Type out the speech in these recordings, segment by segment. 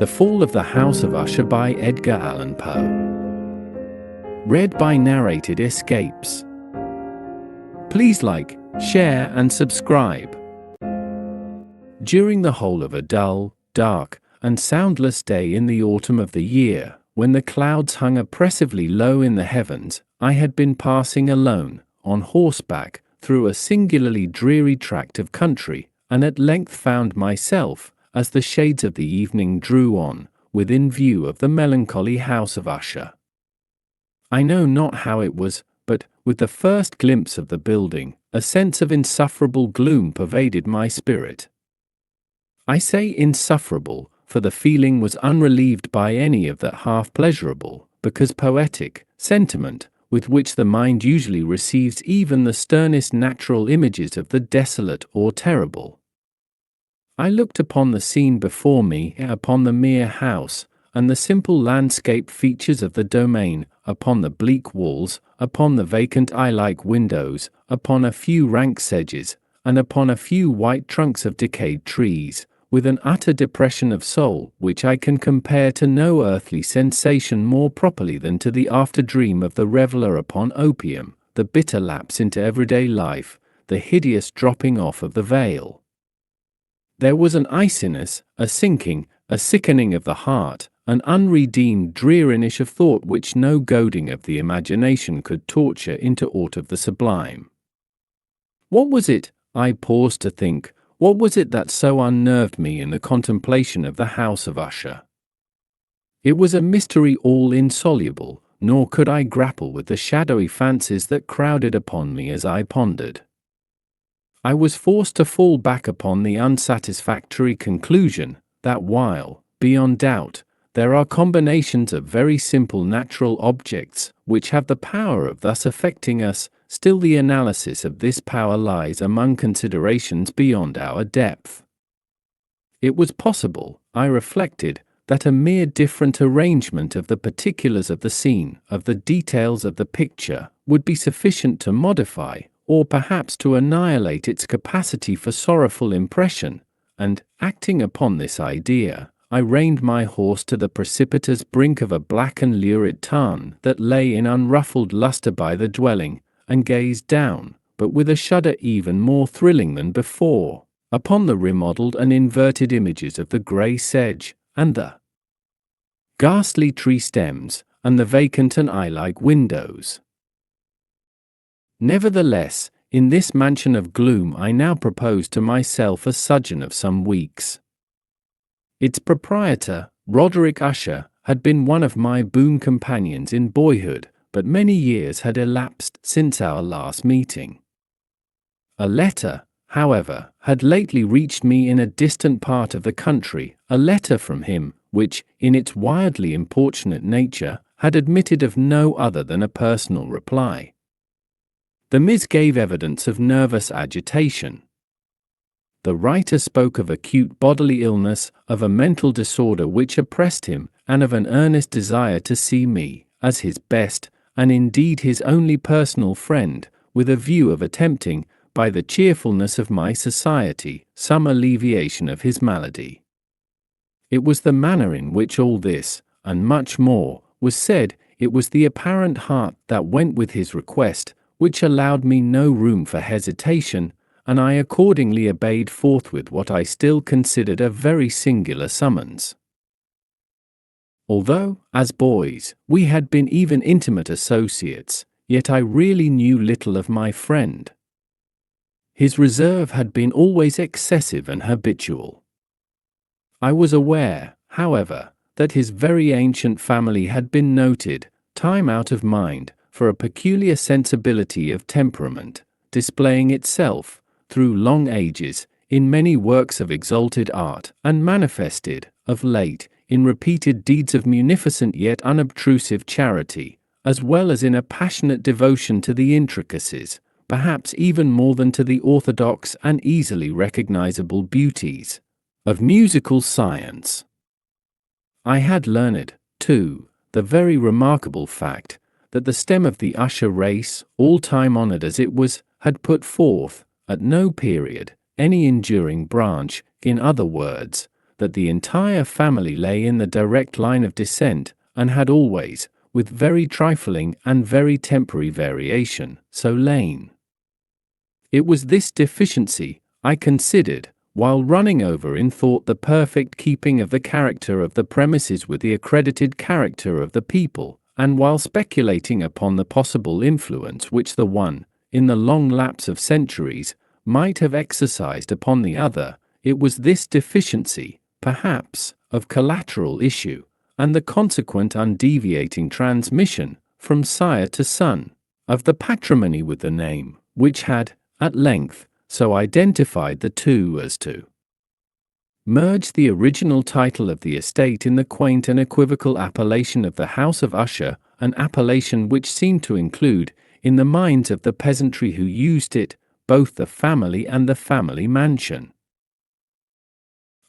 The Fall of the House of Usher by Edgar Allan Poe. Read by Narrated Escapes. Please like, share and subscribe. During the whole of a dull, dark, and soundless day in the autumn of the year, when the clouds hung oppressively low in the heavens, I had been passing alone, on horseback, through a singularly dreary tract of country, and at length found myself, as the shades of the evening drew on, within view of the melancholy House of Usher. I know not how it was, but, with the first glimpse of the building, a sense of insufferable gloom pervaded my spirit. I say insufferable, for the feeling was unrelieved by any of that half-pleasurable, because poetic, sentiment, with which the mind usually receives even the sternest natural images of the desolate or terrible. I looked upon the scene before me, upon the mere house, and the simple landscape features of the domain, upon the bleak walls, upon the vacant eye-like windows, upon a few rank sedges, and upon a few white trunks of decayed trees, with an utter depression of soul which I can compare to no earthly sensation more properly than to the after-dream of the reveller upon opium, the bitter lapse into everyday life, the hideous dropping off of the veil. There was an iciness, a sinking, a sickening of the heart, an unredeemed dreariness of thought which no goading of the imagination could torture into aught of the sublime. What was it, I paused to think, what was it that so unnerved me in the contemplation of the House of Usher? It was a mystery all insoluble, nor could I grapple with the shadowy fancies that crowded upon me as I pondered. I was forced to fall back upon the unsatisfactory conclusion that while, beyond doubt, there are combinations of very simple natural objects which have the power of thus affecting us, still the analysis of this power lies among considerations beyond our depth. It was possible, I reflected, that a mere different arrangement of the particulars of the scene, of the details of the picture, would be sufficient to modify, or perhaps to annihilate its capacity for sorrowful impression, and, acting upon this idea, I reined my horse to the precipitous brink of a black and lurid tarn that lay in unruffled lustre by the dwelling, and gazed down, but with a shudder even more thrilling than before, upon the remodelled and inverted images of the grey sedge, and the ghastly tree stems, and the vacant and eye-like windows. Nevertheless, in this mansion of gloom I now propose to myself a sojourn of some weeks. Its proprietor, Roderick Usher, had been one of my boon companions in boyhood, but many years had elapsed since our last meeting. A letter, however, had lately reached me in a distant part of the country, a letter from him, which, in its wildly importunate nature, had admitted of no other than a personal reply. The miss gave evidence of nervous agitation. The writer spoke of acute bodily illness, of a mental disorder which oppressed him, and of an earnest desire to see me, as his best, and indeed his only personal friend, with a view of attempting, by the cheerfulness of my society, some alleviation of his malady. It was the manner in which all this, and much more, was said, it was the apparent heart that went with his request, which allowed me no room for hesitation, and I accordingly obeyed forthwith what I still considered a very singular summons. Although, as boys, we had been even intimate associates, yet I really knew little of my friend. His reserve had been always excessive and habitual. I was aware, however, that his very ancient family had been noted, time out of mind, for a peculiar sensibility of temperament, displaying itself, through long ages, in many works of exalted art, and manifested, of late, in repeated deeds of munificent yet unobtrusive charity, as well as in a passionate devotion to the intricacies, perhaps even more than to the orthodox and easily recognizable beauties, of musical science. I had learned, too, the very remarkable fact, that the stem of the Usher race, all time honoured as it was, had put forth, at no period, any enduring branch, in other words, that the entire family lay in the direct line of descent, and had always, with very trifling and very temporary variation, so lain. It was this deficiency, I considered, while running over in thought the perfect keeping of the character of the premises with the accredited character of the people, and while speculating upon the possible influence which the one, in the long lapse of centuries, might have exercised upon the other, it was this deficiency, perhaps, of collateral issue, and the consequent undeviating transmission, from sire to son, of the patrimony with the name, which had, at length, so identified the two as to merge the original title of the estate in the quaint and equivocal appellation of the House of Usher, an appellation which seemed to include, in the minds of the peasantry who used it, both the family and the family mansion.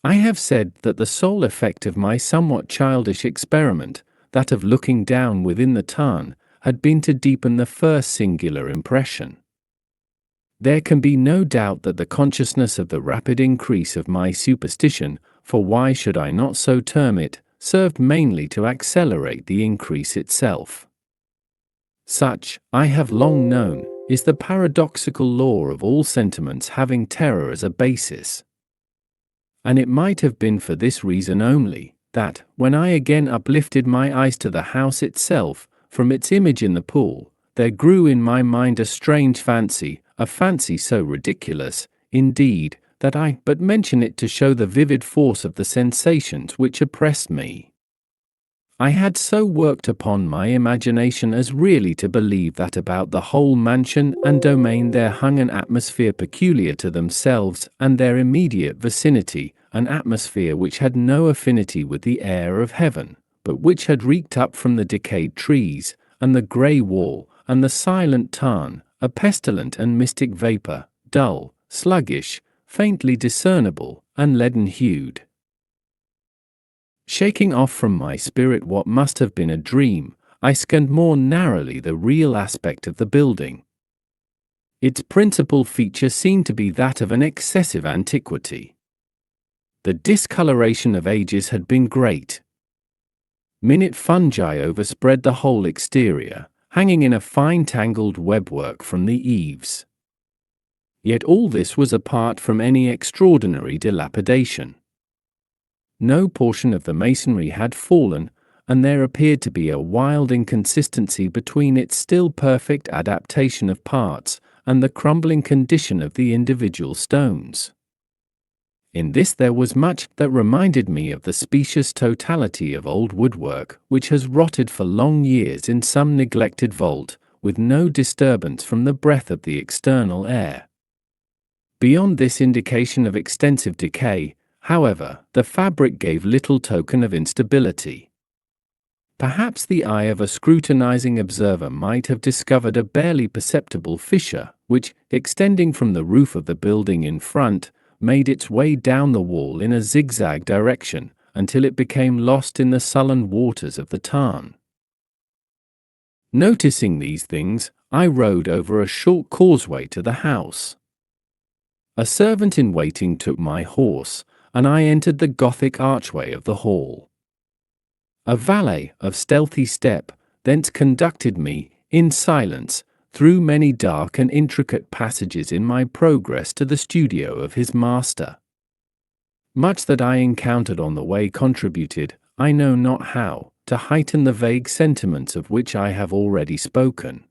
I have said that the sole effect of my somewhat childish experiment, that of looking down within the tarn, had been to deepen the first singular impression. There can be no doubt that the consciousness of the rapid increase of my superstition, for why should I not so term it, served mainly to accelerate the increase itself. Such, I have long known, is the paradoxical law of all sentiments having terror as a basis. And it might have been for this reason only, that, when I again uplifted my eyes to the house itself, from its image in the pool, there grew in my mind a strange fancy, a fancy so ridiculous, indeed, that I but mention it to show the vivid force of the sensations which oppressed me. I had so worked upon my imagination as really to believe that about the whole mansion and domain there hung an atmosphere peculiar to themselves and their immediate vicinity, an atmosphere which had no affinity with the air of heaven, but which had reeked up from the decayed trees, and the grey wall, and the silent tarn, a pestilent and mystic vapour, dull, sluggish, faintly discernible, and leaden-hued. Shaking off from my spirit what must have been a dream, I scanned more narrowly the real aspect of the building. Its principal feature seemed to be that of an excessive antiquity. The discoloration of ages had been great. Minute fungi overspread the whole exterior, hanging in a fine tangled webwork from the eaves. Yet all this was apart from any extraordinary dilapidation. No portion of the masonry had fallen, and there appeared to be a wild inconsistency between its still perfect adaptation of parts and the crumbling condition of the individual stones. In this there was much that reminded me of the specious totality of old woodwork, which has rotted for long years in some neglected vault, with no disturbance from the breath of the external air. Beyond this indication of extensive decay, however, the fabric gave little token of instability. Perhaps the eye of a scrutinizing observer might have discovered a barely perceptible fissure, which, extending from the roof of the building in front, made its way down the wall in a zigzag direction, until it became lost in the sullen waters of the tarn. Noticing these things, I rode over a short causeway to the house. A servant in waiting took my horse, and I entered the Gothic archway of the hall. A valet, of stealthy step, thence conducted me, in silence, through many dark and intricate passages in my progress to the studio of his master. Much that I encountered on the way contributed, I know not how, to heighten the vague sentiments of which I have already spoken.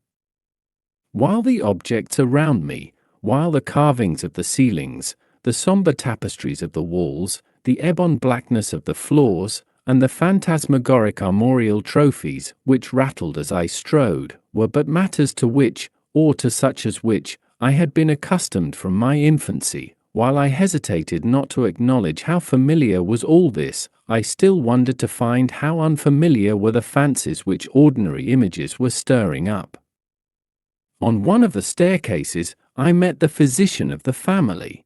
While the objects around me, while the carvings of the ceilings, the sombre tapestries of the walls, the ebon blackness of the floors, and the phantasmagoric armorial trophies, which rattled as I strode, were but matters to which, or to such as which, I had been accustomed from my infancy. While I hesitated not to acknowledge how familiar was all this, I still wondered to find how unfamiliar were the fancies which ordinary images were stirring up. On one of the staircases, I met the physician of the family.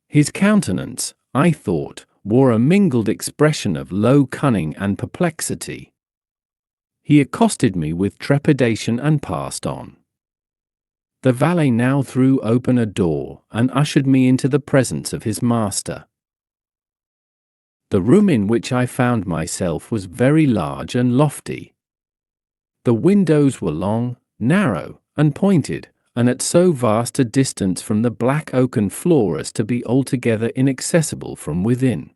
His countenance, I thought, wore a mingled expression of low cunning and perplexity. He accosted me with trepidation and passed on. The valet now threw open a door and ushered me into the presence of his master. The room in which I found myself was very large and lofty. The windows were long, narrow, and pointed, and at so vast a distance from the black oaken floor as to be altogether inaccessible from within.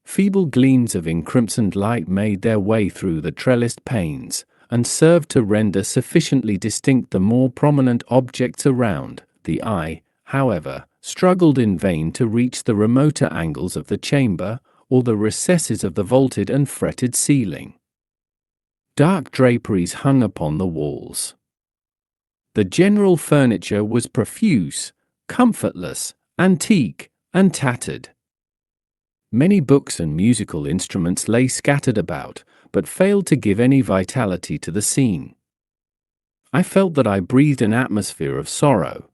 Feeble gleams of encrimsoned light made their way through the trellised panes, and served to render sufficiently distinct the more prominent objects around. The eye, however, struggled in vain to reach the remoter angles of the chamber, or the recesses of the vaulted and fretted ceiling. Dark draperies hung upon the walls. The general furniture was profuse, comfortless, antique, and tattered. Many books and musical instruments lay scattered about, but failed to give any vitality to the scene. I felt that I breathed an atmosphere of sorrow.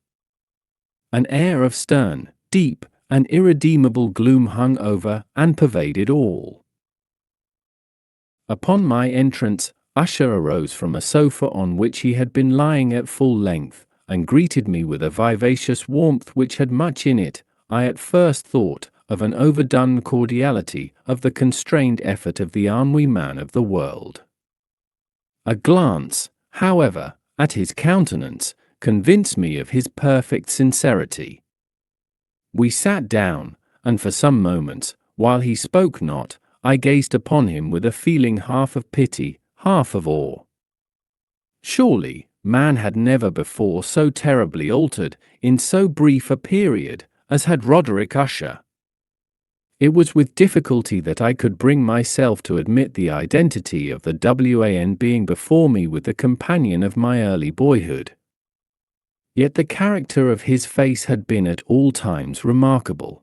An air of stern, deep, and irredeemable gloom hung over and pervaded all. Upon my entrance, Usher arose from a sofa on which he had been lying at full length, and greeted me with a vivacious warmth which had much in it, I at first thought, of an overdone cordiality, of the constrained effort of the ennui man of the world. A glance, however, at his countenance, convinced me of his perfect sincerity. We sat down, and for some moments, while he spoke not, I gazed upon him with a feeling half of pity, half of awe. Surely, man had never before so terribly altered, in so brief a period, as had Roderick Usher. It was with difficulty that I could bring myself to admit the identity of the WAN being before me with the companion of my early boyhood. Yet the character of his face had been at all times remarkable.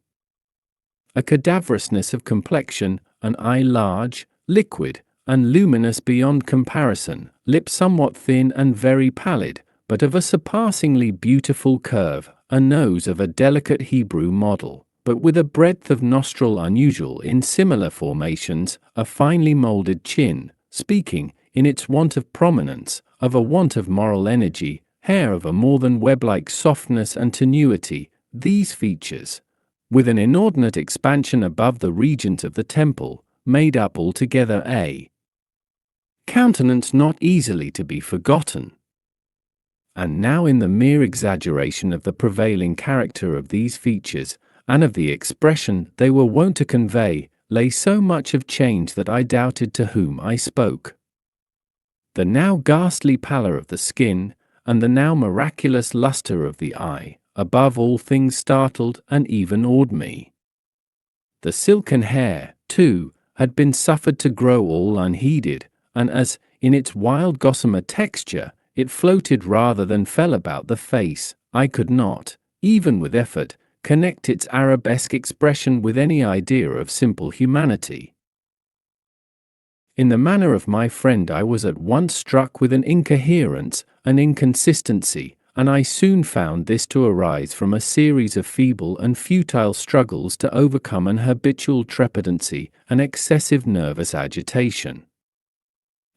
A cadaverousness of complexion, an eye large, liquid, and luminous beyond comparison, lips somewhat thin and very pallid, but of a surpassingly beautiful curve, a nose of a delicate Hebrew model, but with a breadth of nostril unusual in similar formations, a finely moulded chin, speaking, in its want of prominence, of a want of moral energy, hair of a more than web-like softness and tenuity. These features, with an inordinate expansion above the regions of the temple, made up altogether a countenance not easily to be forgotten. And now in the mere exaggeration of the prevailing character of these features, and of the expression they were wont to convey, lay so much of change that I doubted to whom I spoke. The now ghastly pallor of the skin, and the now miraculous lustre of the eye, above all things startled and even awed me. The silken hair, too, had been suffered to grow all unheeded, and as, in its wild gossamer texture, it floated rather than fell about the face, I could not, even with effort, connect its arabesque expression with any idea of simple humanity. In the manner of my friend I was at once struck with an incoherence, an inconsistency, and I soon found this to arise from a series of feeble and futile struggles to overcome an habitual trepidancy, an excessive nervous agitation.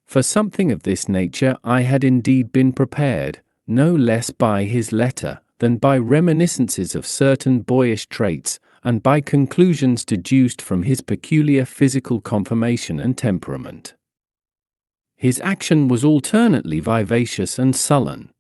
For something of this nature I had indeed been prepared, no less by his letter, than by reminiscences of certain boyish traits, and by conclusions deduced from his peculiar physical conformation and temperament. His action was alternately vivacious and sullen.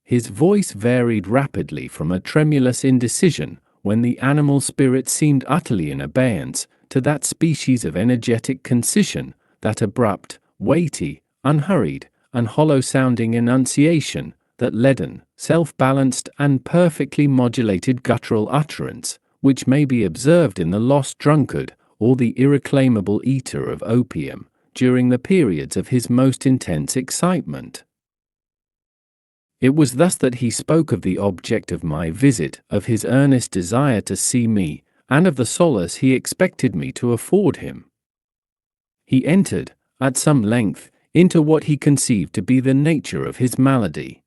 His voice varied rapidly from a tremulous indecision, when the animal spirit seemed utterly in abeyance, to that species of energetic concision, that abrupt, weighty, unhurried, and hollow-sounding enunciation, that leaden, self-balanced, and perfectly modulated guttural utterance, which may be observed in the lost drunkard, or the irreclaimable eater of opium, during the periods of his most intense excitement. It was thus that he spoke of the object of my visit, of his earnest desire to see me, and of the solace he expected me to afford him. He entered, at some length, into what he conceived to be the nature of his malady.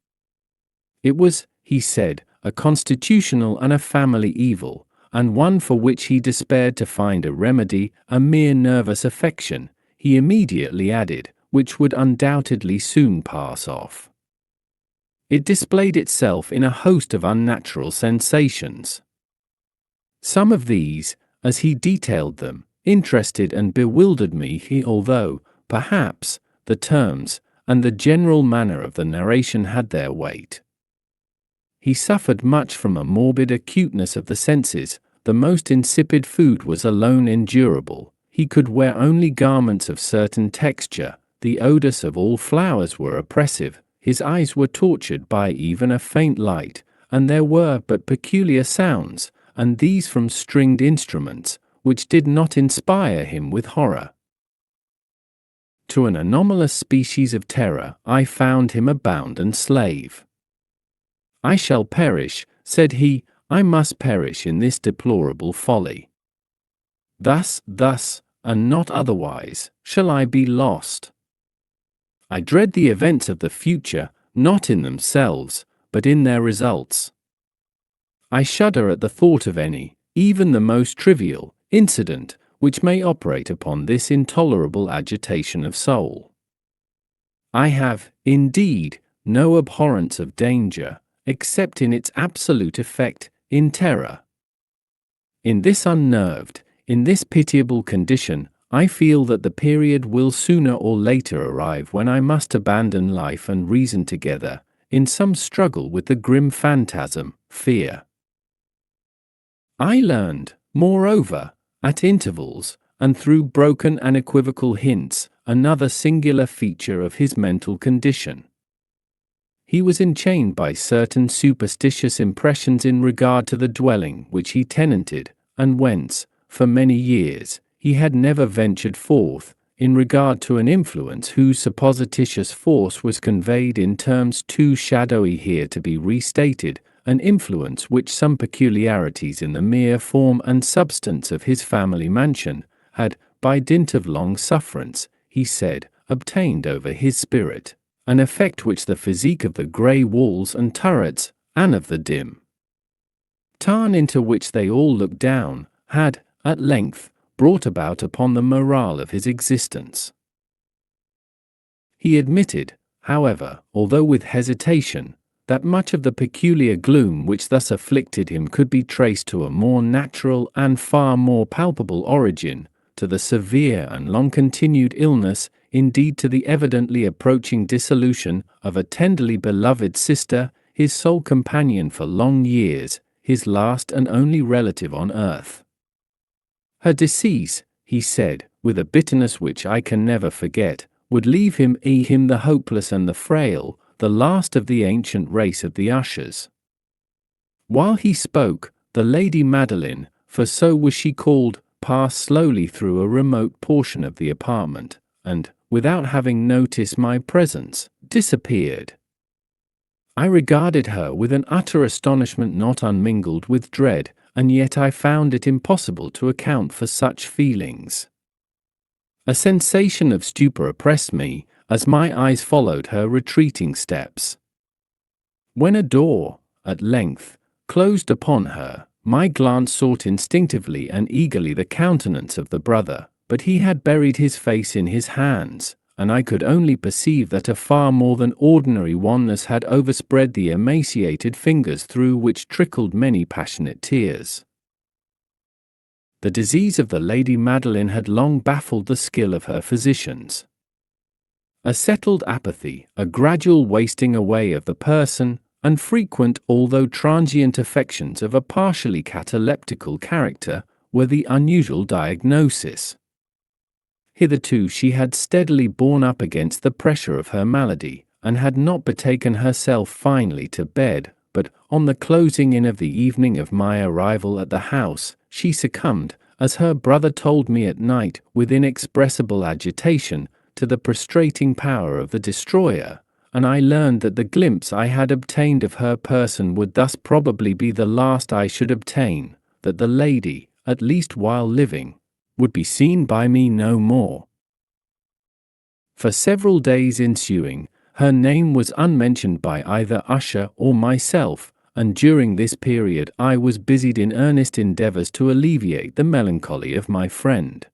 It was, he said, a constitutional and a family evil, and one for which he despaired to find a remedy, a mere nervous affection, he immediately added, which would undoubtedly soon pass off. It displayed itself in a host of unnatural sensations. Some of these, as he detailed them, interested and bewildered me. Although, perhaps, the terms and the general manner of the narration had their weight. He suffered much from a morbid acuteness of the senses. The most insipid food was alone endurable. He could wear only garments of certain texture. The odors of all flowers were oppressive. His eyes were tortured by even a faint light, and there were but peculiar sounds, and these from stringed instruments, which did not inspire him with horror. To an anomalous species of terror I found him a bounden slave. "I shall perish," said he, "I must perish in this deplorable folly. Thus, and not otherwise, shall I be lost. I dread the events of the future, not in themselves, but in their results. I shudder at the thought of any, even the most trivial, incident, which may operate upon this intolerable agitation of soul. I have, indeed, no abhorrence of danger, except in its absolute effect, in terror. In this unnerved, in this pitiable condition, I feel that the period will sooner or later arrive when I must abandon life and reason together, in some struggle with the grim phantasm, fear. I learned, moreover, at intervals, and through broken and equivocal hints, another singular feature of his mental condition. He was enchained by certain superstitious impressions in regard to the dwelling which he tenanted, and whence, for many years, he had never ventured forth, in regard to an influence whose supposititious force was conveyed in terms too shadowy here to be restated, an influence which some peculiarities in the mere form and substance of his family mansion had, by dint of long sufferance, he said, obtained over his spirit, an effect which the physique of the grey walls and turrets, and of the dim tarn into which they all looked down, had, at length, brought about upon the morale of his existence. He admitted, however, although with hesitation, that much of the peculiar gloom which thus afflicted him could be traced to a more natural and far more palpable origin, to the severe and long-continued illness, indeed to the evidently approaching dissolution of a tenderly beloved sister, his sole companion for long years, his last and only relative on earth. Her decease, he said, with a bitterness which I can never forget, would leave him the hopeless and the frail, the last of the ancient race of the Ushers. While he spoke, the Lady Madeline, for so was she called, passed slowly through a remote portion of the apartment, and, without having noticed my presence, disappeared. I regarded her with an utter astonishment not unmingled with dread, and yet I found it impossible to account for such feelings. A sensation of stupor oppressed me, as my eyes followed her retreating steps. When a door, at length, closed upon her, my glance sought instinctively and eagerly the countenance of the brother, but he had buried his face in his hands, and I could only perceive that a far more than ordinary wanness had overspread the emaciated fingers through which trickled many passionate tears. The disease of the Lady Madeline had long baffled the skill of her physicians. A settled apathy, a gradual wasting away of the person, and frequent although transient affections of a partially cataleptical character, were the unusual diagnosis. Hitherto she had steadily borne up against the pressure of her malady, and had not betaken herself finally to bed, but, on the closing in of the evening of my arrival at the house, she succumbed, as her brother told me at night, with inexpressible agitation, to the prostrating power of the destroyer, and I learned that the glimpse I had obtained of her person would thus probably be the last I should obtain, that the lady, at least while living, would be seen by me no more. For several days ensuing, her name was unmentioned by either Usher or myself, and during this period I was busied in earnest endeavors to alleviate the melancholy of my friend.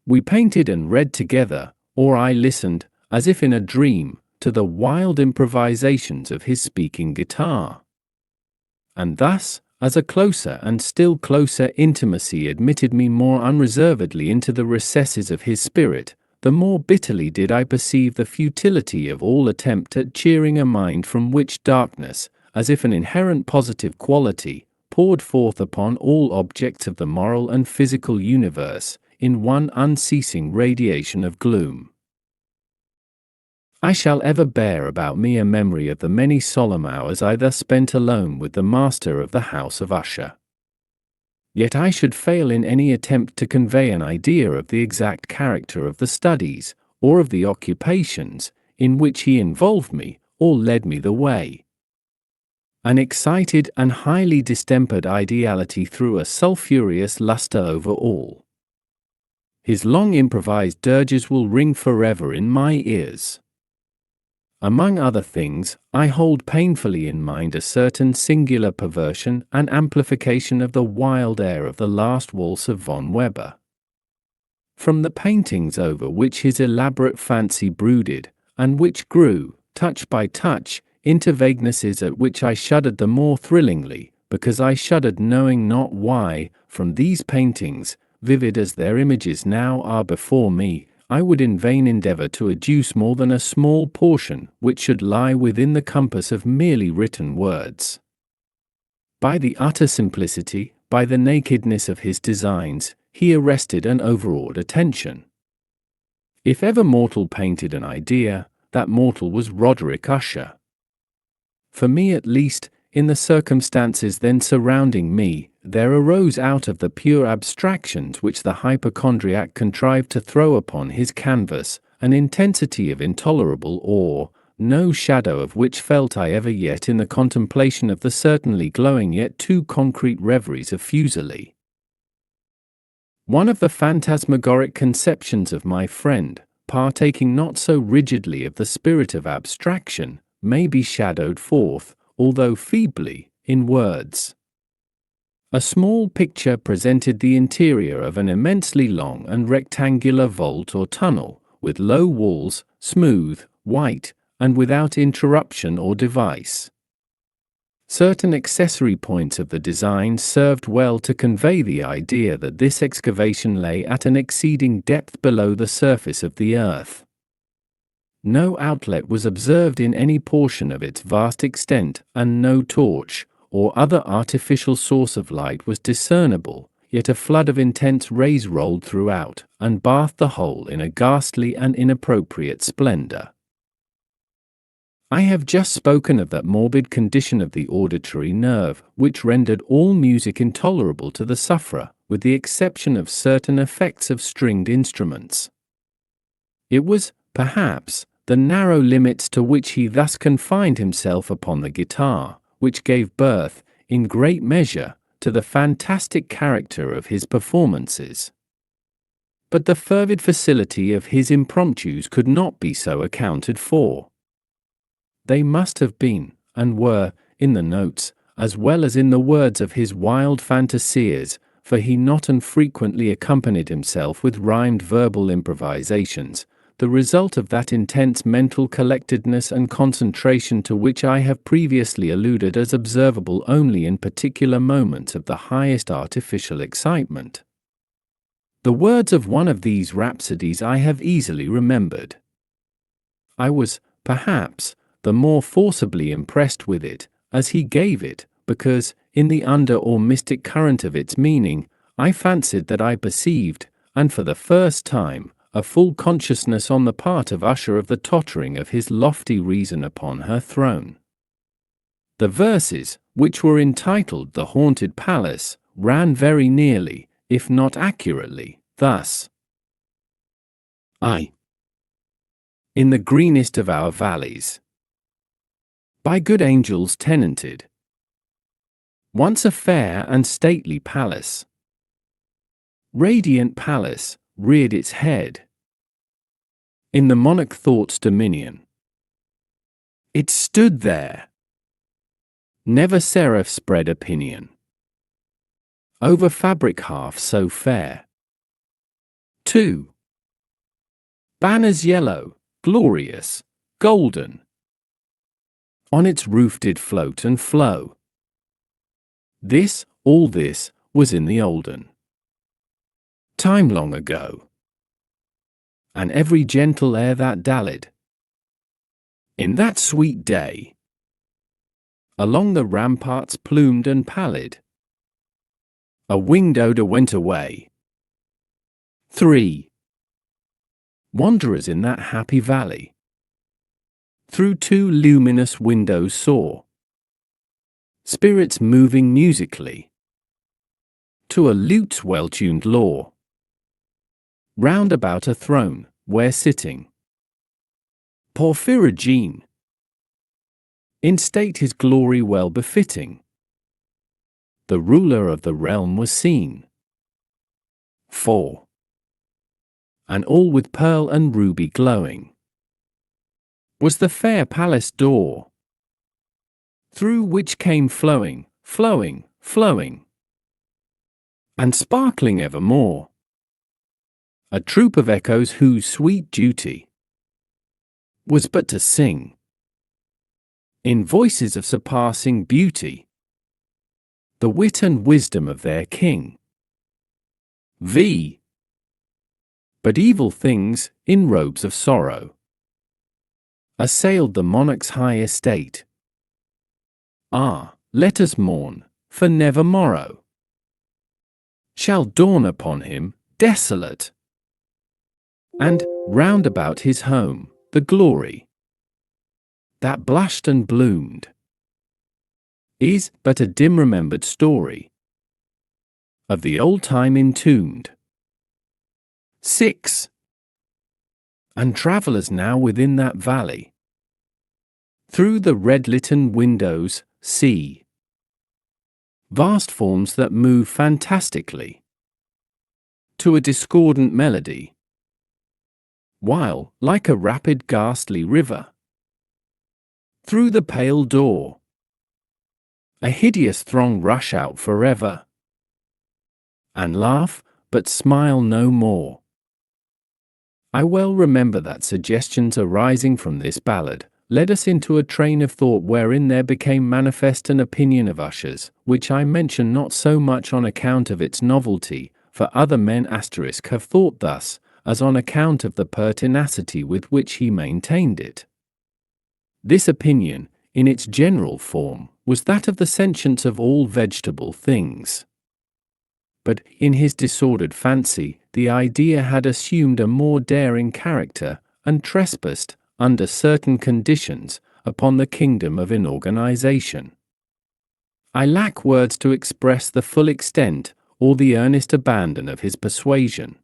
We painted and read together, or I listened, as if in a dream, to the wild improvisations of his speaking guitar. And thus, as a closer and still closer intimacy admitted me more unreservedly into the recesses of his spirit, the more bitterly did I perceive the futility of all attempt at cheering a mind from which darkness, as if an inherent positive quality, poured forth upon all objects of the moral and physical universe, in one unceasing radiation of gloom. I shall ever bear about me a memory of the many solemn hours I thus spent alone with the master of the House of Usher. Yet I should fail in any attempt to convey an idea of the exact character of the studies, or of the occupations, in which he involved me, or led me the way. An excited and highly distempered ideality threw a sulphurous lustre over all. His long improvised dirges will ring forever in my ears. Among other things, I hold painfully in mind a certain singular perversion and amplification of the wild air of the last waltz of von Weber. From the paintings over which his elaborate fancy brooded, and which grew, touch by touch, into vaguenesses at which I shuddered the more thrillingly, because I shuddered knowing not why, from these paintings, vivid as their images now are before me, I would in vain endeavor to adduce more than a small portion which should lie within the compass of merely written words. By the utter simplicity, by the nakedness of his designs, he arrested and overawed attention. If ever mortal painted an idea, that mortal was Roderick Usher. For me at least, in the circumstances then surrounding me, there arose out of the pure abstractions which the hypochondriac contrived to throw upon his canvas, an intensity of intolerable awe, no shadow of which felt I ever yet in the contemplation of the certainly glowing yet too concrete reveries of Fuseli. One of the phantasmagoric conceptions of my friend, partaking not so rigidly of the spirit of abstraction, may be shadowed forth, although feebly, in words. A small picture presented the interior of an immensely long and rectangular vault or tunnel, with low walls, smooth, white, and without interruption or device. Certain accessory points of the design served well to convey the idea that this excavation lay at an exceeding depth below the surface of the earth. No outlet was observed in any portion of its vast extent, and no torch, or other artificial source of light was discernible, yet a flood of intense rays rolled throughout, and bathed the whole in a ghastly and inappropriate splendor. I have just spoken of that morbid condition of the auditory nerve, which rendered all music intolerable to the sufferer, with the exception of certain effects of stringed instruments. It was, perhaps, the narrow limits to which he thus confined himself upon the guitar, which gave birth, in great measure, to the fantastic character of his performances. But the fervid facility of his impromptus could not be so accounted for. They must have been, and were, in the notes, as well as in the words of his wild fantasias, for he not unfrequently accompanied himself with rhymed verbal improvisations, the result of that intense mental collectedness and concentration to which I have previously alluded as observable only in particular moments of the highest artificial excitement. The words of one of these rhapsodies I have easily remembered. I was, perhaps, the more forcibly impressed with it, as he gave it, because, in the under or mystic current of its meaning, I fancied that I perceived, and for the first time, a full consciousness on the part of Usher of the tottering of his lofty reason upon her throne. The verses, which were entitled The Haunted Palace, ran very nearly, if not accurately, thus. I. In the greenest of our valleys, by good angels tenanted, once a fair and stately palace, radiant palace, reared its head in the monarch thought's dominion. It stood there. Never seraph spread a pinion over fabric half so fair. 2. Banners yellow, glorious, golden, on its roof did float and flow. All this, was in the olden time long ago, and every gentle air that dallied in that sweet day along the ramparts plumed and pallid, a winged odor went away. 3. Wanderers in that happy valley through 2 luminous windows saw spirits moving musically to a lute's well-tuned law, round about a throne, where sitting Porphyrogene, in state his glory well befitting, the ruler of the realm was seen. 4. And all with pearl and ruby glowing was the fair palace door, through which came flowing, and sparkling evermore, a troop of echoes whose sweet duty was but to sing, in voices of surpassing beauty, the wit and wisdom of their king. But evil things, in robes of sorrow, assailed the monarch's high estate. Let us mourn, for never morrow shall dawn upon him, desolate, and, round about his home, the glory that blushed and bloomed is but a dim remembered story of the old time entombed. 6. And travellers now within that valley, through the red-litten windows, see vast forms that move fantastically to a discordant melody, while, like a rapid ghastly river, through the pale door a hideous throng rush out forever, and laugh, but smile no more. I well remember that suggestions arising from this ballad led us into a train of thought wherein there became manifest an opinion of Usher's, which I mention not so much on account of its novelty, for other men have thought thus, as on account of the pertinacity with which he maintained it. This opinion, in its general form, was that of the sentience of all vegetable things. But, in his disordered fancy, the idea had assumed a more daring character, and trespassed, under certain conditions, upon the kingdom of inorganization. I lack words to express the full extent, or the earnest abandon of his persuasion.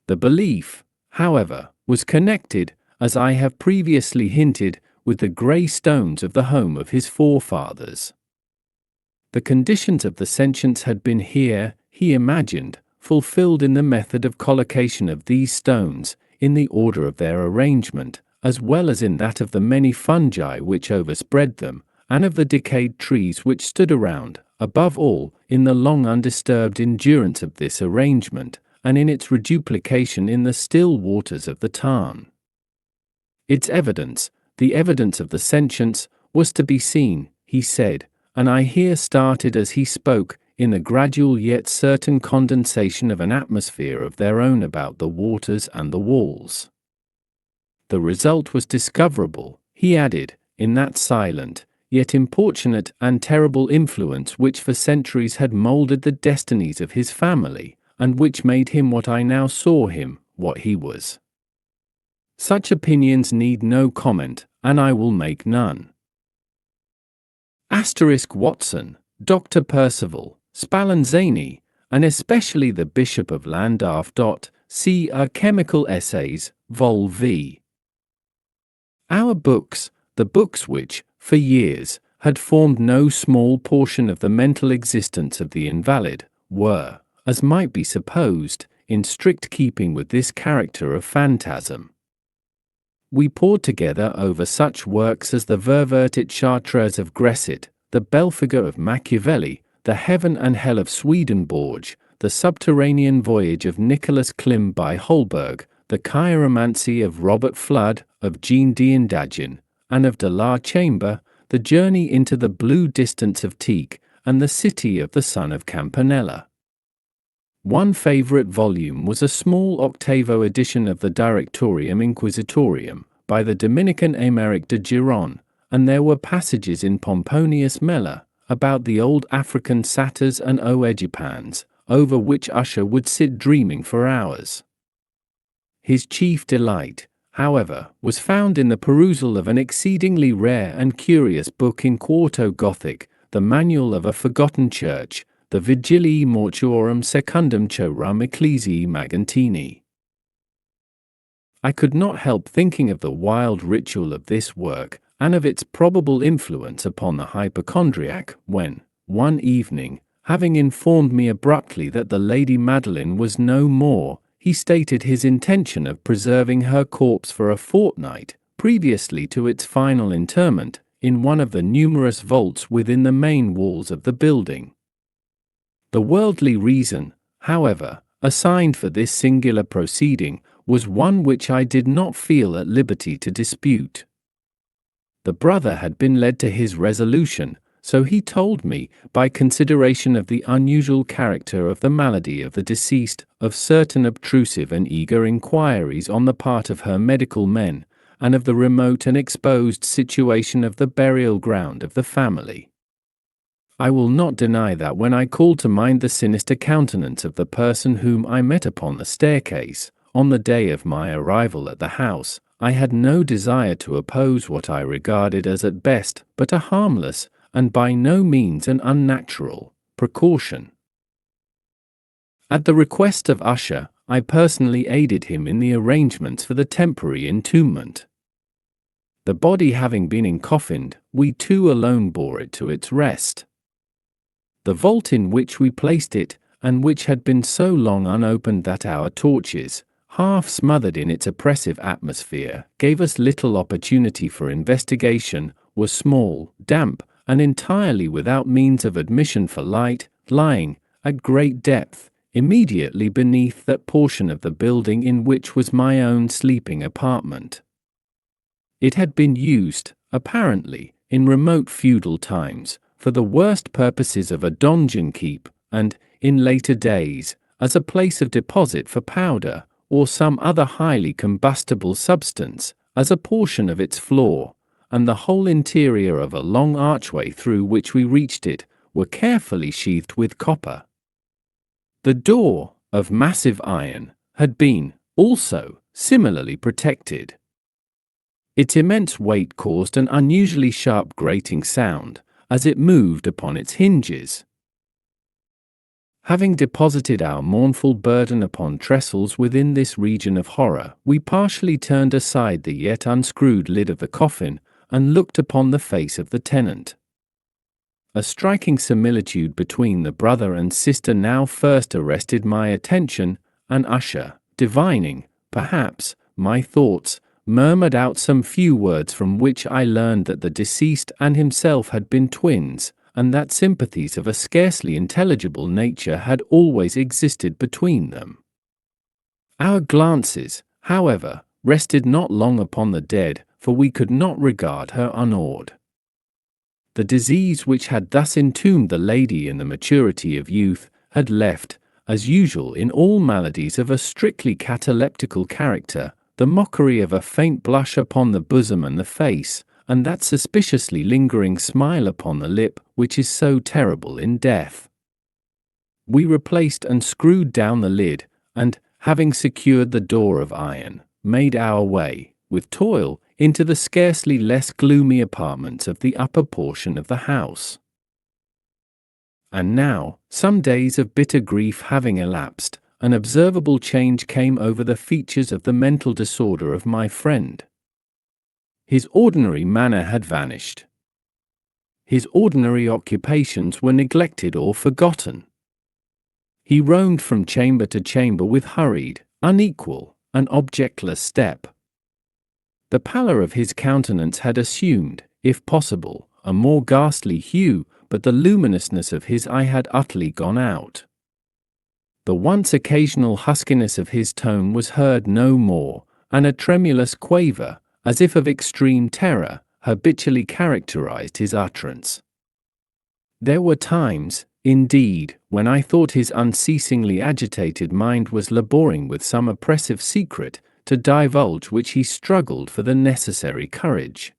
The belief, however, was connected, as I have previously hinted, with the grey stones of the home of his forefathers. The conditions of the sentience had been here, he imagined, fulfilled in the method of collocation of these stones, in the order of their arrangement, as well as in that of the many fungi which overspread them, and of the decayed trees which stood around, above all, in the long undisturbed endurance of this arrangement, and in its reduplication in the still waters of the tarn. Its evidence, the evidence of the sentience, was to be seen, he said, and I here started as he spoke, in the gradual yet certain condensation of an atmosphere of their own about the waters and the walls. The result was discoverable, he added, in that silent, yet importunate and terrible influence which for centuries had moulded the destinies of his family, and which made him what I now saw him, what he was. Such opinions need no comment, and I will make none. Watson, Dr. Percival, Spallanzani, and especially the Bishop of Llandaff. See Chemical Essays, Vol. V. Our books, the books which, for years, had formed no small portion of the mental existence of the invalid, were, as might be supposed, in strict keeping with this character of phantasm. We pored together over such works as the Ververtit Chartres of Gresset, the Belphegor of Machiavelli, the Heaven and Hell of Swedenborg, the Subterranean Voyage of Nicholas Klim by Holberg, the Chiromancy of Robert Flood, of Jean d'Indagen, and of de la Chamber, the Journey into the Blue Distance of Tieck, and the City of the Son of Campanella. One favorite volume was a small octavo edition of the Directorium Inquisitorium by the Dominican Aymeric de Giron, and there were passages in Pomponius Mela about the old African satyrs and oegipans, over which Usher would sit dreaming for hours. His chief delight, however, was found in the perusal of an exceedingly rare and curious book in quarto Gothic, the Manual of a Forgotten Church, the Vigilii Mortuorum Secundum Chorum Ecclesiae Magentini. I could not help thinking of the wild ritual of this work, and of its probable influence upon the hypochondriac, when, one evening, having informed me abruptly that the Lady Madeline was no more, he stated his intention of preserving her corpse for a fortnight, previously to its final interment, in one of the numerous vaults within the main walls of the building. The worldly reason, however, assigned for this singular proceeding was one which I did not feel at liberty to dispute. The brother had been led to his resolution, so he told me, by consideration of the unusual character of the malady of the deceased, of certain obtrusive and eager inquiries on the part of her medical men, and of the remote and exposed situation of the burial ground of the family. I will not deny that when I called to mind the sinister countenance of the person whom I met upon the staircase, on the day of my arrival at the house, I had no desire to oppose what I regarded as at best but a harmless, and by no means an unnatural, precaution. At the request of Usher, I personally aided him in the arrangements for the temporary entombment. The body having been encoffined, we two alone bore it to its rest. The vault in which we placed it, and which had been so long unopened that our torches, half smothered in its oppressive atmosphere, gave us little opportunity for investigation, was small, damp, and entirely without means of admission for light, lying, at great depth, immediately beneath that portion of the building in which was my own sleeping apartment. It had been used, apparently, in remote feudal times, for the worst purposes of a donjon keep, and, in later days, as a place of deposit for powder, or some other highly combustible substance, as a portion of its floor, and the whole interior of a long archway through which we reached it, were carefully sheathed with copper. The door, of massive iron, had been, also, similarly protected. Its immense weight caused an unusually sharp grating sound, as it moved upon its hinges. Having deposited our mournful burden upon trestles within this region of horror, we partially turned aside the yet unscrewed lid of the coffin, and looked upon the face of the tenant. A striking similitude between the brother and sister now first arrested my attention, and Usher, divining, perhaps, my thoughts, murmured out some few words from which I learned that the deceased and himself had been twins, and that sympathies of a scarcely intelligible nature had always existed between them. Our glances, however, rested not long upon the dead, for we could not regard her unawed. The disease which had thus entombed the lady in the maturity of youth had left, as usual in all maladies of a strictly cataleptical character, the mockery of a faint blush upon the bosom and the face, and that suspiciously lingering smile upon the lip which is so terrible in death. We replaced and screwed down the lid, and, having secured the door of iron, made our way, with toil, into the scarcely less gloomy apartments of the upper portion of the house. And now, some days of bitter grief having elapsed, an observable change came over the features of the mental disorder of my friend. His ordinary manner had vanished. His ordinary occupations were neglected or forgotten. He roamed from chamber to chamber with hurried, unequal, and objectless step. The pallor of his countenance had assumed, if possible, a more ghastly hue, but the luminousness of his eye had utterly gone out. The once occasional huskiness of his tone was heard no more, and a tremulous quaver, as if of extreme terror, habitually characterized his utterance. There were times, indeed, when I thought his unceasingly agitated mind was laboring with some oppressive secret to divulge which he struggled for the necessary courage.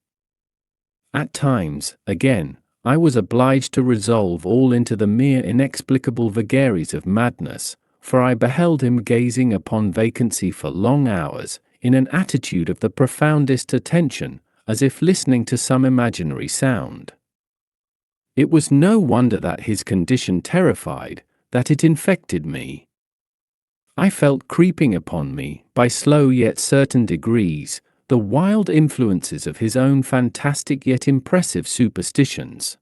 At times, again, I was obliged to resolve all into the mere inexplicable vagaries of madness, for I beheld him gazing upon vacancy for long hours, in an attitude of the profoundest attention, as if listening to some imaginary sound. It was no wonder that his condition terrified, that it infected me. I felt creeping upon me, by slow yet certain degrees, the wild influences of his own fantastic yet impressive superstitions.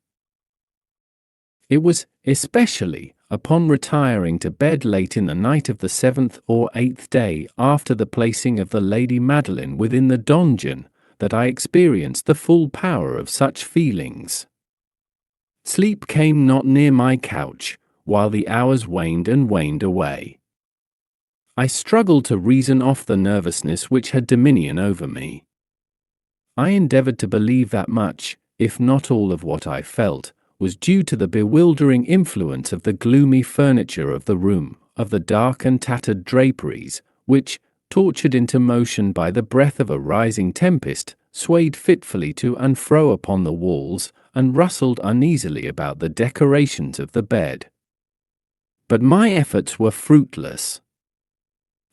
It was, especially, upon retiring to bed late in the night of the 7th or 8th day after the placing of the Lady Madeline within the donjon, that I experienced the full power of such feelings. Sleep came not near my couch, while the hours waned and waned away. I struggled to reason off the nervousness which had dominion over me. I endeavored to believe that much, if not all of what I felt, was due to the bewildering influence of the gloomy furniture of the room, of the dark and tattered draperies, which, tortured into motion by the breath of a rising tempest, swayed fitfully to and fro upon the walls, and rustled uneasily about the decorations of the bed. But my efforts were fruitless.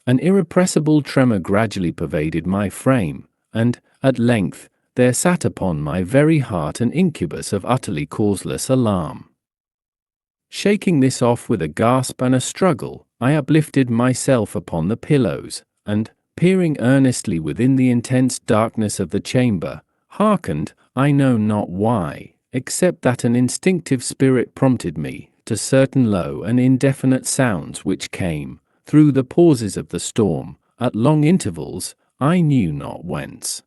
An irrepressible tremor gradually pervaded my frame, and, at length, there sat upon my very heart an incubus of utterly causeless alarm. Shaking this off with a gasp and a struggle, I uplifted myself upon the pillows, and, peering earnestly within the intense darkness of the chamber, hearkened, I know not why, except that an instinctive spirit prompted me, to certain low and indefinite sounds which came, through the pauses of the storm, at long intervals, I knew not whence.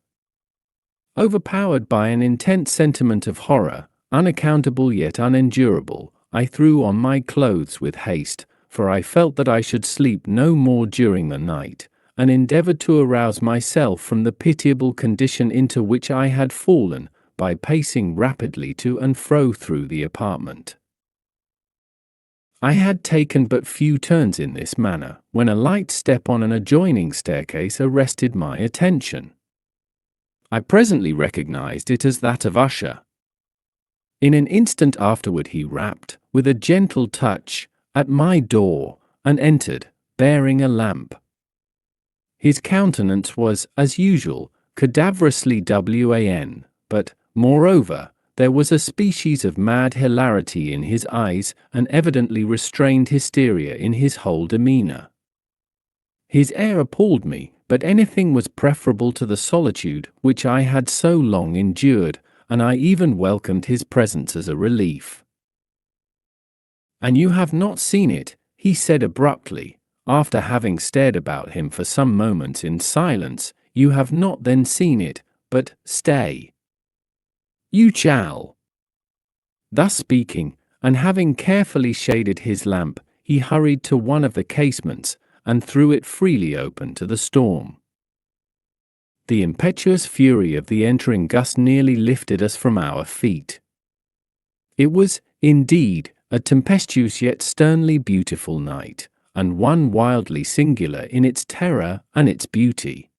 Overpowered by an intense sentiment of horror, unaccountable yet unendurable, I threw on my clothes with haste, for I felt that I should sleep no more during the night, and endeavored to arouse myself from the pitiable condition into which I had fallen, by pacing rapidly to and fro through the apartment. I had taken but few turns in this manner, when a light step on an adjoining staircase arrested my attention. I presently recognized it as that of Usher. In an instant afterward he rapped, with a gentle touch, at my door, and entered, bearing a lamp. His countenance was, as usual, cadaverously wan, but, moreover, there was a species of mad hilarity in his eyes and evidently restrained hysteria in his whole demeanor. His air appalled me, but anything was preferable to the solitude which I had so long endured, and I even welcomed his presence as a relief. "And you have not seen it," he said abruptly, after having stared about him for some moments in silence. "You have not then seen it, but stay. You shall." Thus speaking, and having carefully shaded his lamp, he hurried to one of the casements, and threw it freely open to the storm. The impetuous fury of the entering gust nearly lifted us from our feet. It was, indeed, a tempestuous yet sternly beautiful night, and one wildly singular in its terror and its beauty.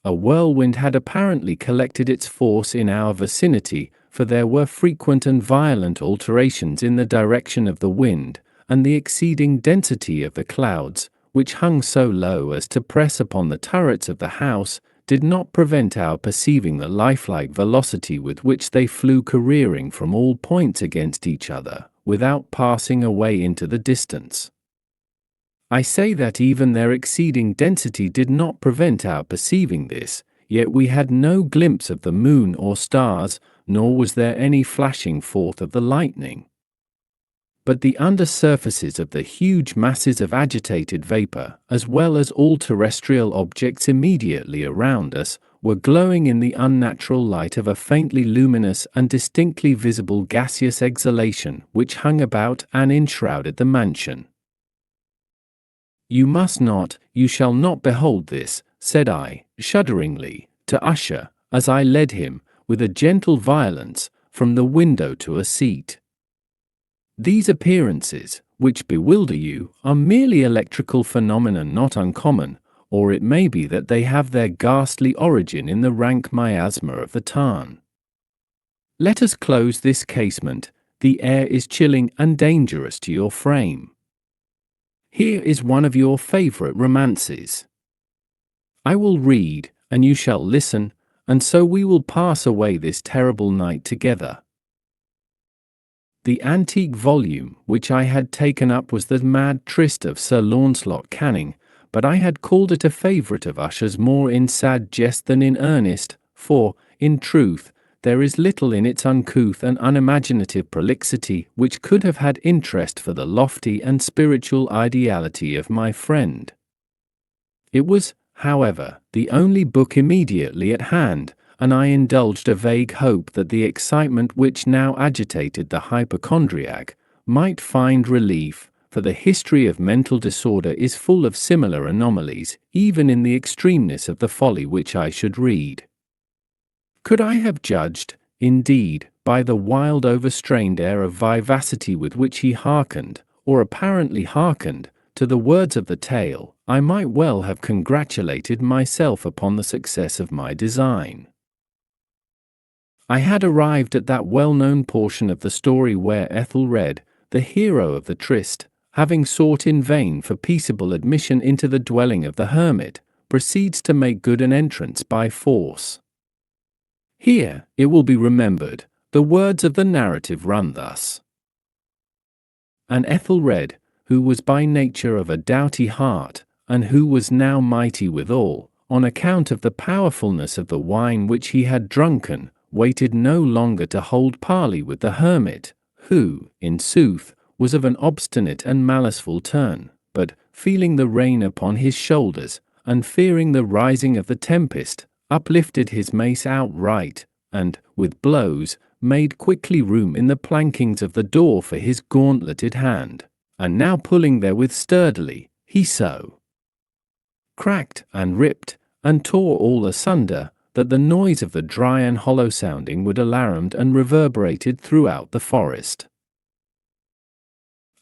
A whirlwind had apparently collected its force in our vicinity, for there were frequent and violent alterations in the direction of the wind, and the exceeding density of the clouds, which hung so low as to press upon the turrets of the house, did not prevent our perceiving the lifelike velocity with which they flew careering from all points against each other, without passing away into the distance. I say that even their exceeding density did not prevent our perceiving this, yet we had no glimpse of the moon or stars, nor was there any flashing forth of the lightning. But the under surfaces of the huge masses of agitated vapor, as well as all terrestrial objects immediately around us, were glowing in the unnatural light of a faintly luminous and distinctly visible gaseous exhalation which hung about and enshrouded the mansion. "You must not, you shall not behold this," said I, shudderingly, to Usher, as I led him, with a gentle violence, from the window to a seat. These appearances, which bewilder you, are merely electrical phenomena not uncommon, or it may be that they have their ghastly origin in the rank miasma of the tarn. Let us close this casement, the air is chilling and dangerous to your frame. Here is one of your favorite romances. I will read, and you shall listen, and so we will pass away this terrible night together. The antique volume which I had taken up was the Mad Trist of Sir Launcelot Canning, but I had called it a favourite of Usher's more in sad jest than in earnest, for, in truth, there is little in its uncouth and unimaginative prolixity which could have had interest for the lofty and spiritual ideality of my friend. It was, however, the only book immediately at hand, and I indulged a vague hope that the excitement which now agitated the hypochondriac might find relief, for the history of mental disorder is full of similar anomalies, even in the extremeness of the folly which I should read. Could I have judged, indeed, by the wild overstrained air of vivacity with which he hearkened, or apparently hearkened, to the words of the tale, I might well have congratulated myself upon the success of my design. I had arrived at that well-known portion of the story where Ethelred, the hero of the tryst, having sought in vain for peaceable admission into the dwelling of the hermit, proceeds to make good an entrance by force. Here, it will be remembered, the words of the narrative run thus. And Ethelred, who was by nature of a doughty heart, and who was now mighty withal, on account of the powerfulness of the wine which he had drunken, waited no longer to hold parley with the hermit, who, in sooth, was of an obstinate and maliceful turn, but, feeling the rain upon his shoulders, and fearing the rising of the tempest, uplifted his mace outright, and, with blows, made quickly room in the plankings of the door for his gauntleted hand, and now pulling therewith sturdily, he so cracked and ripped, and tore all asunder, that the noise of the dry and hollow sounding would alarumed and reverberated throughout the forest.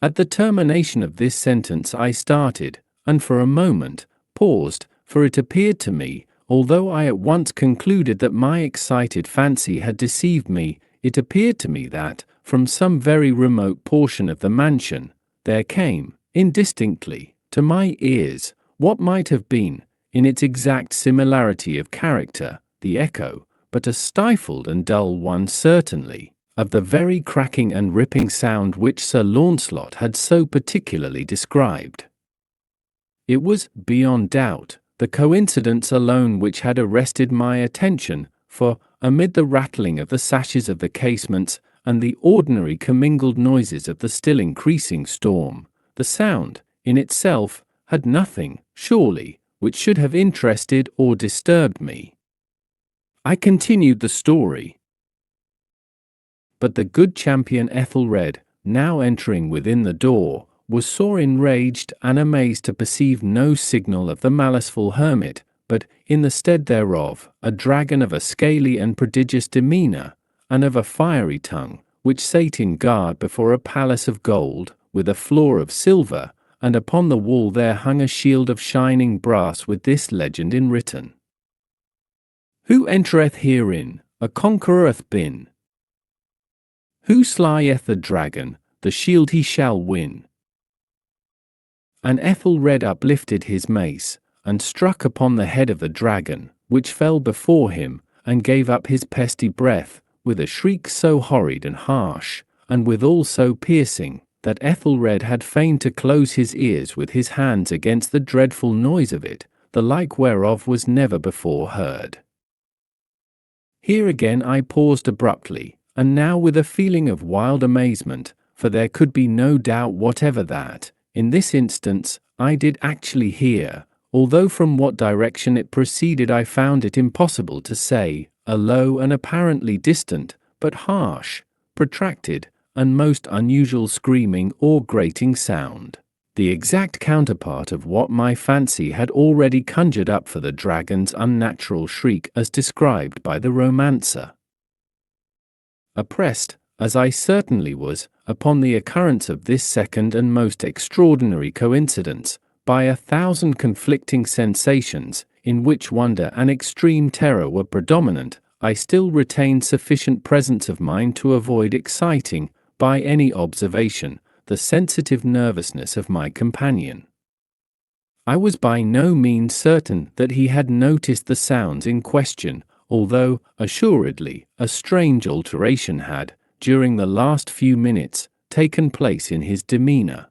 At the termination of this sentence I started, and for a moment paused, for it appeared to me, although I at once concluded that my excited fancy had deceived me, it appeared to me that, from some very remote portion of the mansion, there came, indistinctly, to my ears, what might have been, in its exact similarity of character, the echo, but a stifled and dull one certainly, of the very cracking and ripping sound which Sir Launcelot had so particularly described. It was, beyond doubt, the coincidence alone which had arrested my attention, for, amid the rattling of the sashes of the casements, and the ordinary commingled noises of the still increasing storm, the sound, in itself, had nothing, surely, which should have interested or disturbed me. I continued the story. But the good champion Ethelred, now entering within the door, was sore enraged and amazed to perceive no signal of the maliceful hermit, but, in the stead thereof, a dragon of a scaly and prodigious demeanour, and of a fiery tongue, which sate in guard before a palace of gold, with a floor of silver, and upon the wall there hung a shield of shining brass with this legend enwritten: Who entereth herein, a conqueror hath been. Who slayeth the dragon, the shield he shall win. And Ethelred uplifted his mace, and struck upon the head of the dragon, which fell before him, and gave up his pesty breath, with a shriek so horrid and harsh, and withal so piercing, that Ethelred had fain to close his ears with his hands against the dreadful noise of it, the like whereof was never before heard. Here again I paused abruptly, and now with a feeling of wild amazement, for there could be no doubt whatever that, in this instance, I did actually hear, although from what direction it proceeded I found it impossible to say, a low and apparently distant, but harsh, protracted, and most unusual screaming or grating sound, the exact counterpart of what my fancy had already conjured up for the dragon's unnatural shriek as described by the romancer. Oppressed, as I certainly was, upon the occurrence of this second and most extraordinary coincidence, by 1,000 conflicting sensations, in which wonder and extreme terror were predominant, I still retained sufficient presence of mind to avoid exciting, by any observation, the sensitive nervousness of my companion. I was by no means certain that he had noticed the sounds in question, although, assuredly, a strange alteration had, during the last few minutes, taken place in his demeanour.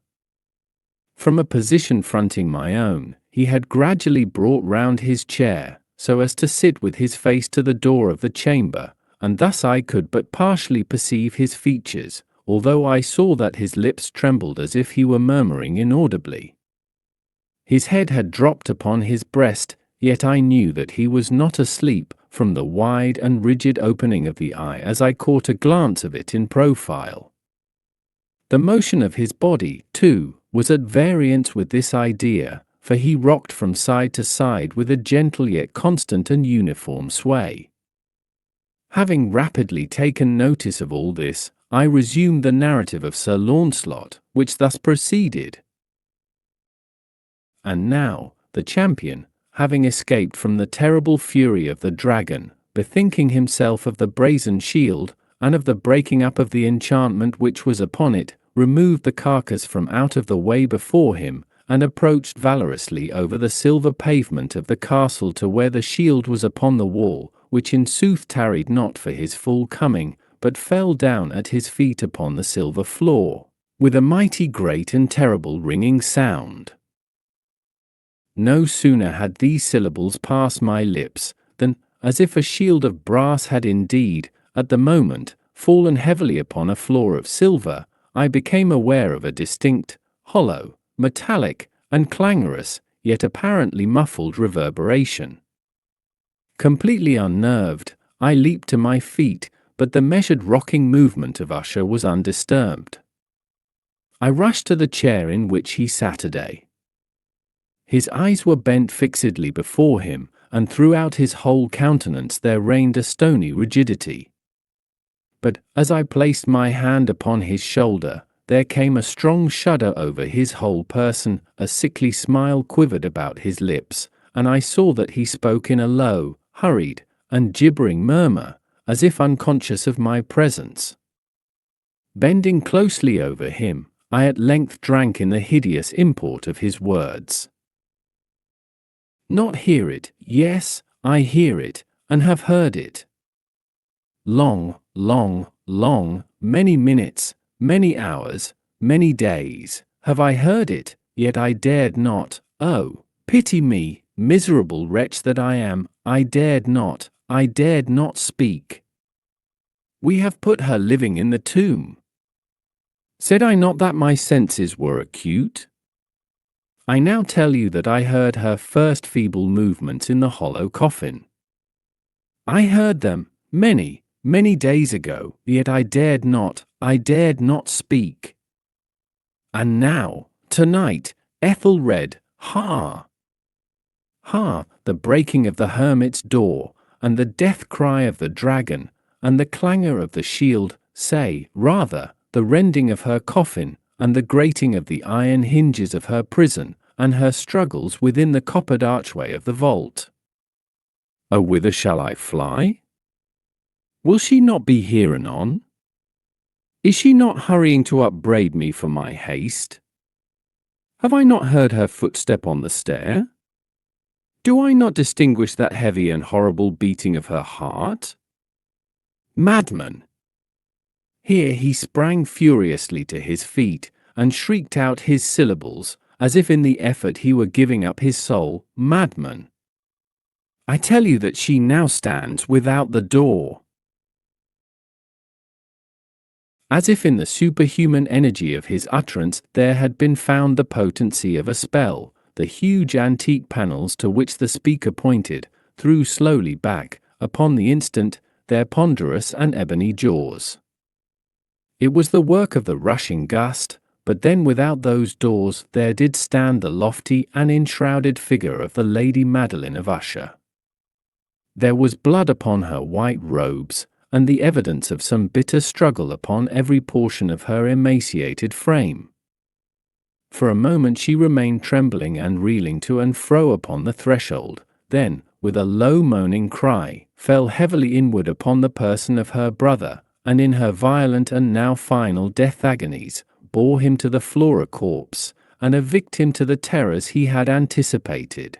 From a position fronting my own, he had gradually brought round his chair, so as to sit with his face to the door of the chamber, and thus I could but partially perceive his features, although I saw that his lips trembled as if he were murmuring inaudibly. His head had dropped upon his breast, yet I knew that he was not asleep, from the wide and rigid opening of the eye as I caught a glance of it in profile. The motion of his body, too, was at variance with this idea, for he rocked from side to side with a gentle yet constant and uniform sway. Having rapidly taken notice of all this, I resumed the narrative of Sir Launcelot, which thus proceeded. And now, the champion, having escaped from the terrible fury of the dragon, bethinking himself of the brazen shield, and of the breaking up of the enchantment which was upon it, removed the carcass from out of the way before him, and approached valorously over the silver pavement of the castle to where the shield was upon the wall, which in sooth tarried not for his full coming, but fell down at his feet upon the silver floor, with a mighty great and terrible ringing sound. No sooner had these syllables passed my lips, than, as if a shield of brass had indeed, at the moment, fallen heavily upon a floor of silver, I became aware of a distinct, hollow, metallic, and clangorous, yet apparently muffled reverberation. Completely unnerved, I leaped to my feet, but the measured rocking movement of Usher was undisturbed. I rushed to the chair in which he sat today. His eyes were bent fixedly before him, and throughout his whole countenance there reigned a stony rigidity. But, as I placed my hand upon his shoulder, there came a strong shudder over his whole person, a sickly smile quivered about his lips, and I saw that he spoke in a low, hurried, and gibbering murmur, as if unconscious of my presence. Bending closely over him, I at length drank in the hideous import of his words. Not hear it, yes, I hear it, and have heard it. Long, many minutes, many hours, many days, have I heard it, yet I dared not, oh, pity me, miserable wretch that I am, I dared not speak. We have put her living in the tomb. Said I not that my senses were acute? I now tell you that I heard her first feeble movements in the hollow coffin. I heard them, many days ago, yet I dared not speak. And now, tonight, Ethelred, ha! Ha, the breaking of the hermit's door, and the death cry of the dragon, and the clangor of the shield, say, rather, the rending of her coffin, and the grating of the iron hinges of her prison, and her struggles within the coppered archway of the vault. Oh, whither shall I fly? Will she not be here anon? Is she not hurrying to upbraid me for my haste? Have I not heard her footstep on the stair? Do I not distinguish that heavy and horrible beating of her heart? Madman! Here he sprang furiously to his feet, and shrieked out his syllables, as if in the effort he were giving up his soul. Madman! I tell you that she now stands without the door. As if in the superhuman energy of his utterance there had been found the potency of a spell, the huge antique panels to which the speaker pointed, threw slowly back, upon the instant, their ponderous and ebony jaws. It was the work of the rushing gust, but then without those doors there did stand the lofty and enshrouded figure of the Lady Madeline of Usher. There was blood upon her white robes, and the evidence of some bitter struggle upon every portion of her emaciated frame. For a moment she remained trembling and reeling to and fro upon the threshold, then, with a low moaning cry, fell heavily inward upon the person of her brother, and in her violent and now final death agonies, bore him to the floor a corpse, and a victim to the terrors he had anticipated.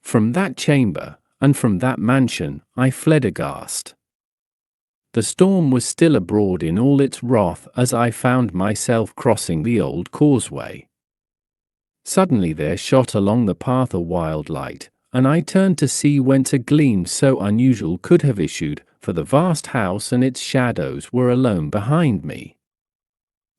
From that chamber, and from that mansion, I fled aghast. The storm was still abroad in all its wrath as I found myself crossing the old causeway. Suddenly there shot along the path a wild light, and I turned to see whence a gleam so unusual could have issued, for the vast house and its shadows were alone behind me.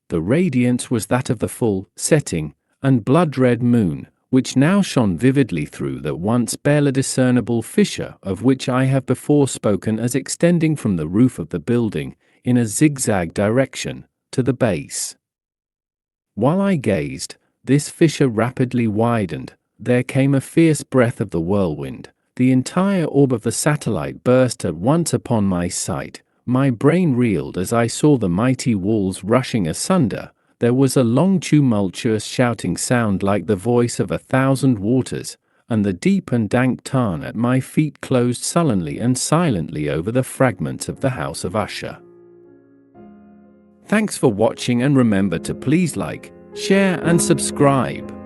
The radiance was that of the full, setting, and blood-red moon, which now shone vividly through the once barely discernible fissure of which I have before spoken as extending from the roof of the building, in a zigzag direction, to the base. While I gazed, this fissure rapidly widened, there came a fierce breath of the whirlwind, the entire orb of the satellite burst at once upon my sight, my brain reeled as I saw the mighty walls rushing asunder. There was a long tumultuous shouting sound like the voice of 1,000 waters, and the deep and dank tarn at my feet closed sullenly and silently over the fragments of the House of Usher. Thanks for watching, and remember to please like, share and subscribe.